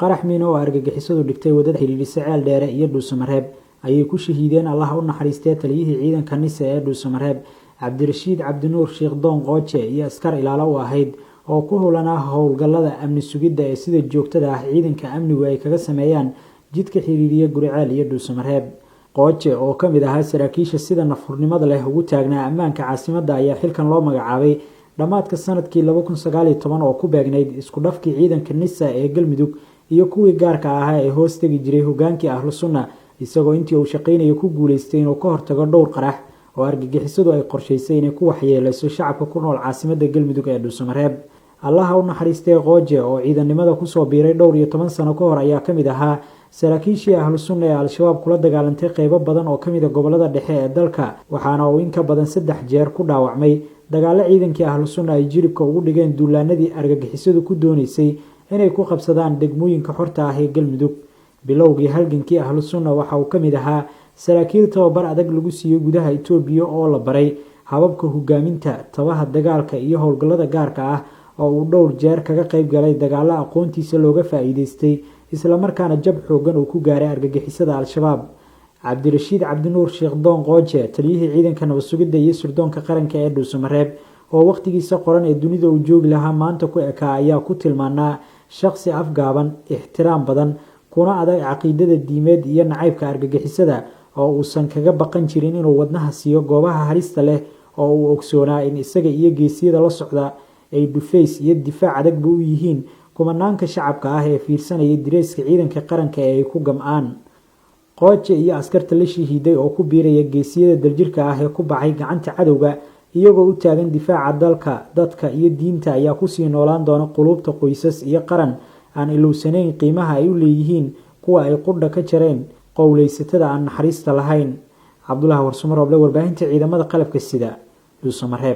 qarax miino oo argagixisadu dhigtay wadada xiriirisa ceel dheere iyo dhuusamareeb ayay ku shahiideen allah u naxariistay taliyihii ciidanka nise ee dhuusamareeb cabdirashiid cabdinuur sheekh doon qooje iyo askar ilaalo u ahayd oo ku howlanaa howlgallada amni sugidda ee sida joogtada ah ciidanka amnigu ay kaga sameeyaan jidka xiriiriya guriceel iyo dhuusamareeb qooje oo ka mid ahaa saraakiisha sida nafurnimada leh ugu taagnaa ammaanka caasimadda ayaa xilkan loo magacaabay dhammaadka sanadkii 2019 oo ku beegnayd isku dhafkii ciidanka nisa ee galmudug iyo kuwii gaarka ahaa ee hoos tegi jiray hogaankii ahlu sunna isagoo intii uu shaqaynayo ku guuleystay inuu ka hortago dhowr qarax oo argagixisadu ay qorshaysay inay ku waxyeeleyso shacabka ku nool caasimadda galmudug ee dhuusamareeb allaha u naxariistay qooje oo ciidanimada kusoo biiray dhowr iyo 10 sano ka hor ayaa ka mid ahaa saraakiishii ahlu sunna ee al-shabaab kula dagaalantay qaybo badan oo ka mid ah gobolada dhexe ee dalka waxaana uu in ka badan 3 jeer ku dhaawacmay dagaalo ciidankii ahlu sunna ay jiribka ugu dhigeen duulaanadii argagixisadu ku doonaysay inay ku qabsadaan degmooyinka xorta ah ee galmudug bilowgii halgankii ahlu sunna waxa uu ka mid ahaa saraakiil tababar adag lagu siiyey gudaha Itoobiya oo la baray hababka hogaaminta tabaha dagaalka iyo howlgallada gaarka ah oo uu dhowr jeer kaga qayb galay dagaalo aqoontiisa looga faa'iideystay isla markaana jab xoogan uu ku gaaray argagixisada al-shabaab cabdirashiid cabdinuur sheekh doon qooje taliyihii ciidanka nabad sugidda iyo sirdoonka qaranka ee dhuusamareeb oo waqtigiisa qoran ee dunida uu joogi lahaa maanta ku ekaa ayaa ku tilmaanaa shakhsi afgaaban ixtiraam badan kuna adag caqiidada diimeed iyo nacaybka argagixisada oo uusan kaga baqan jirin inuu wadnaha siiyo goobaha halista leh oo uu ogsoonaa in isaga iyo geesiyada la socda ay dhufays iyo difaac adagba u yihiin kumanaanka shacabka ah ee fiirsanaya direyska ciidanka qaranka ee ay ku gam'aan qooje iyo askarta la shahiiday oo ku biiraya geesiyada daljirka ah ee ku baxay gacanta cadowga iyagoo u taagan difaaca dalka dadka iyo diinta ayaa kusii noolaan doona quluubta qoysas iyo qaran aan ilowsanayn qiimaha ay u leeyihiin kuwa ay qudha ka jareen qowleysatada aan naxariista lahayn cabdullaahi warsamo roble warbaahinta ciidamada qalabka sida dhuusamareeb